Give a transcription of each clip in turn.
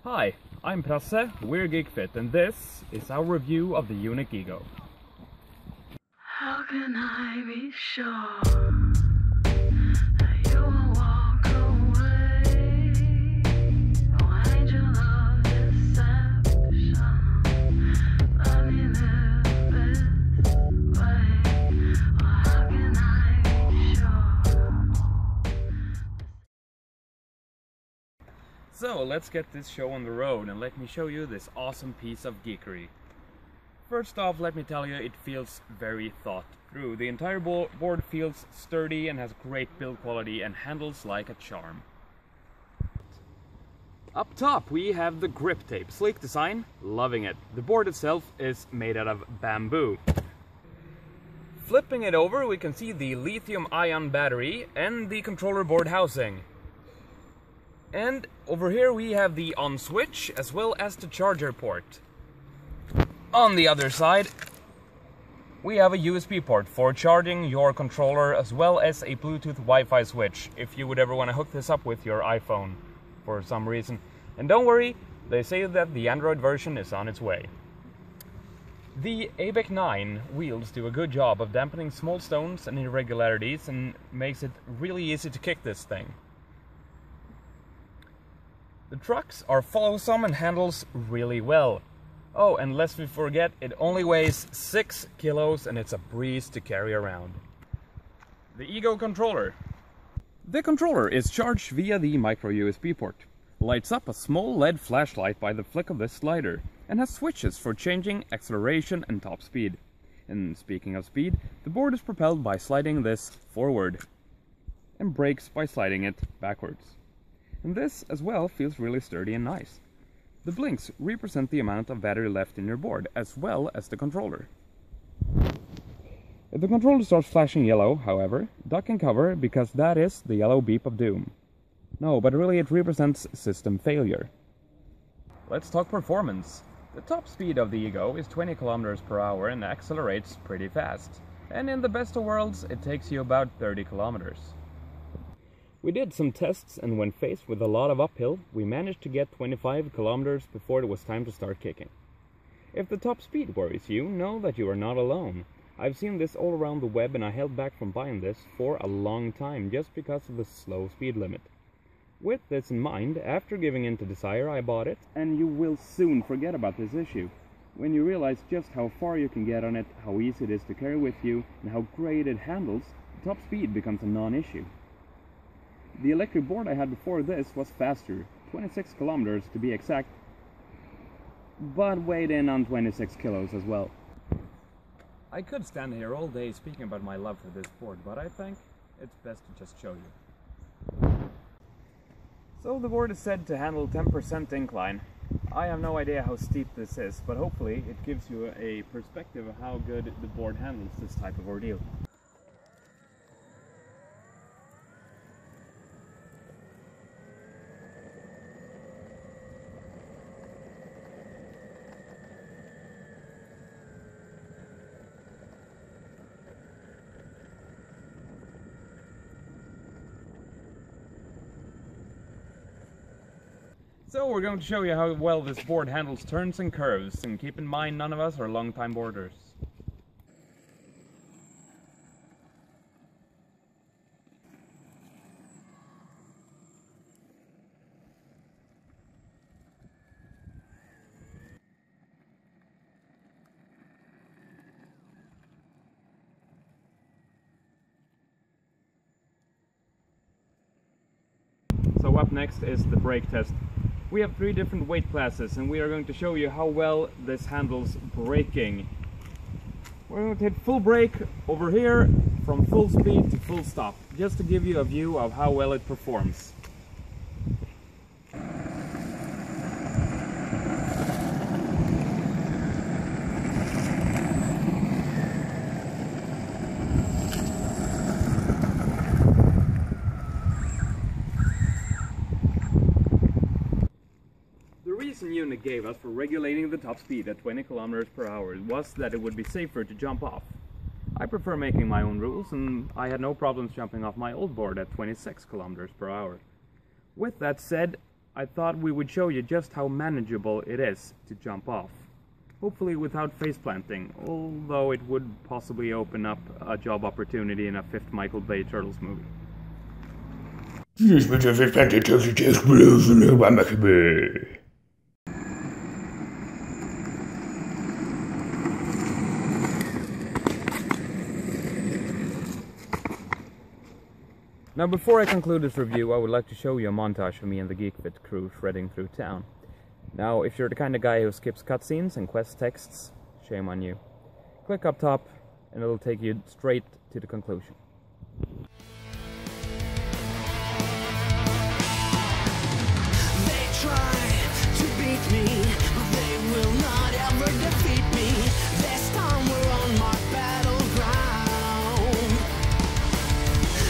Hi, I'm Prasse, we're Geekfit, and this is our review of the Yuneec E-Go. How can I be sure that you won't walk away? Why ain't your love deception? Let me live this way. Or how can I be sure? So let's get this show on the road and let me show you this awesome piece of geekery. First off, let me tell you, it feels very thought through. The entire board feels sturdy and has great build quality and handles like a charm. Up top we have the grip tape. Sleek design, loving it. The board itself is made out of bamboo. Flipping it over, we can see the lithium-ion battery and the controller board housing. And over here we have the on switch as well as the charger port. On the other side, we have a USB port for charging your controller as well as a Bluetooth Wi-Fi switch if you would ever want to hook this up with your iPhone for some reason. And don't worry, they say that the Android version is on its way. The ABEC 9 wheels do a good job of dampening small stones and irregularities and makes it really easy to kick this thing. The trucks are follow-some and handles really well. Oh, and lest we forget, it only weighs 6 kilos and it's a breeze to carry around. The E-Go controller. The controller is charged via the micro USB port, lights up a small LED flashlight by the flick of this slider, and has switches for changing acceleration and top speed. And speaking of speed, the board is propelled by sliding this forward, and brakes by sliding it backwards. And this as well feels really sturdy and nice. The blinks represent the amount of battery left in your board, as well as the controller. If the controller starts flashing yellow, however, duck and cover, because that is the yellow beep of doom. No, but really it represents system failure. Let's talk performance. The top speed of the E-Go is 20 km per hour and accelerates pretty fast. And in the best of worlds, it takes you about 30 kilometers. We did some tests, and when faced with a lot of uphill, we managed to get 25 kilometers before it was time to start kicking. If the top speed worries you, know that you are not alone. I've seen this all around the web and I held back from buying this for a long time just because of the slow speed limit. With this in mind, after giving in to desire, I bought it, and you will soon forget about this issue. When you realize just how far you can get on it, how easy it is to carry with you, and how great it handles, the top speed becomes a non-issue. The electric board I had before this was faster, 26 kilometers to be exact, but weighed in on 26 kilos as well. I could stand here all day speaking about my love for this board, but I think it's best to just show you. So the board is said to handle 10% incline. I have no idea how steep this is, but hopefully it gives you a perspective of how good the board handles this type of ordeal. So we're going to show you how well this board handles turns and curves, and keep in mind none of us are long-time boarders. So up next is the brake test. We have 3 different weight classes, and we are going to show you how well this handles braking. We're going to hit full brake over here from full speed to full stop, just to give you a view of how well it performs. The reason Yuneec gave us for regulating the top speed at 20 km per hour was that it would be safer to jump off. I prefer making my own rules, and I had no problems jumping off my old board at 26 km per hour. With that said, I thought we would show you just how manageable it is to jump off. Hopefully without face planting, although it would possibly open up a job opportunity in a 5th Michael Bay Turtles movie. Now before I conclude this review, I would like to show you a montage of me and the GeekFit crew shredding through town. Now, if you're the kind of guy who skips cutscenes and quest texts, shame on you. Click up top and it'll take you straight to the conclusion. They try to beat me, but they will not ever defeat me. This time we're on my battleground.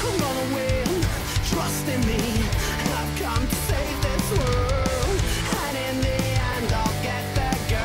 I'm gonna win, trust in me. I've come to save this world, and in the end I'll get that girl.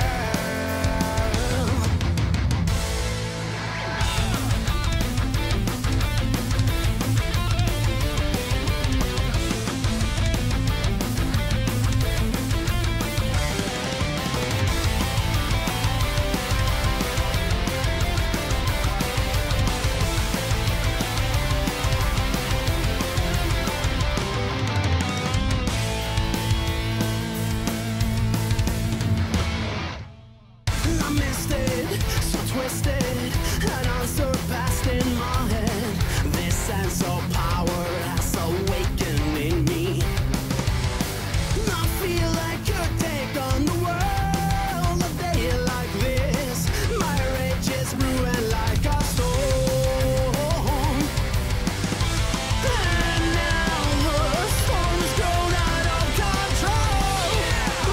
I missed it, so twisted and unsurpassed in my head. This sense of power has awakened in me. I feel I could take on the world a day like this. My rage is brewing like a storm. And now the storm has grown out of control.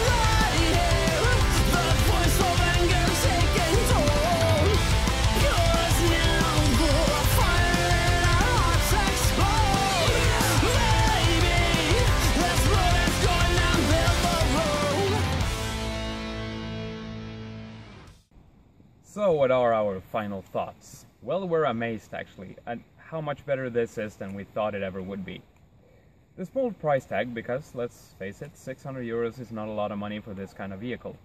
Right here, the voice of anger taking toll. 'Cause now the fire in our hearts explode. Baby, let's roll, let's go now, build the road. So what are our final thoughts? Well, we're amazed actually at how much better this is than we thought it ever would be. The small price tag because, let's face it, 600 euros is not a lot of money for this kind of vehicle.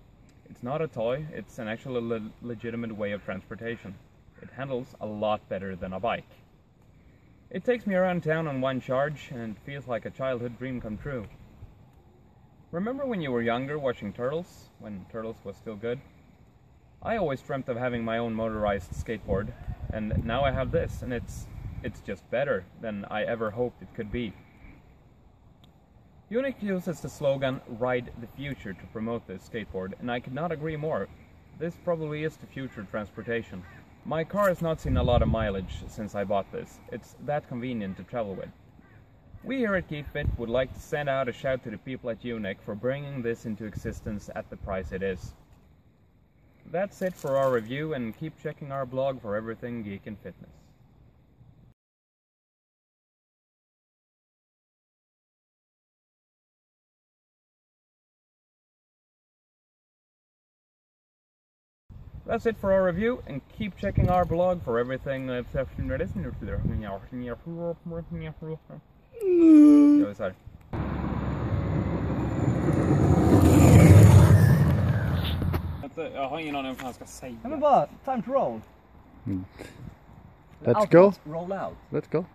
It's not a toy, it's an actual legitimate way of transportation. It handles a lot better than a bike. It takes me around town on one charge and it feels like a childhood dream come true. Remember when you were younger watching Turtles, when Turtles was still good? I always dreamt of having my own motorized skateboard, and now I have this, and it's just better than I ever hoped it could be. Yuneec uses the slogan "Ride the Future" to promote this skateboard, and I could not agree more. This probably is the future of transportation. My car has not seen a lot of mileage since I bought this. It's that convenient to travel with. We here at GeekFit would like to send out a shout to the people at Yuneec for bringing this into existence at the price it is. That's it for our review, and keep checking our blog for everything geek and fitness. That's it for our review, and keep checking our blog for everything. Sorry. Jag har ingen aning om vad han ska säga. Men bara, time to roll. Let's go. Roll out. Let's go.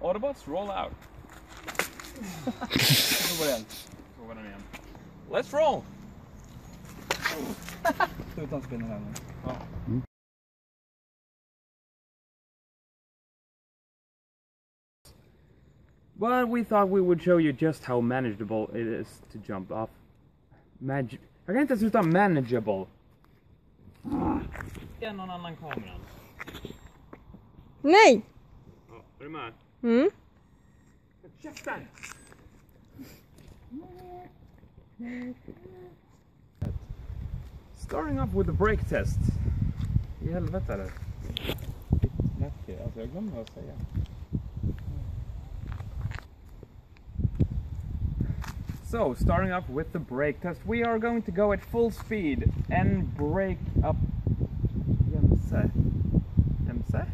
Autobots, roll out. Let's roll! Utan spinner här nu. But we thought we would show you just how manageable it is to jump off. Jag kan inte ens utan manageable. Någon annan kamera. Nej! Ja, är du med? Mm. Käften! Starting off with the brake test. I helvete är det. Lätt, alltså jag glömde att säga. So, starting up with the brake test, we are going to go at full speed and brake up. Jämse.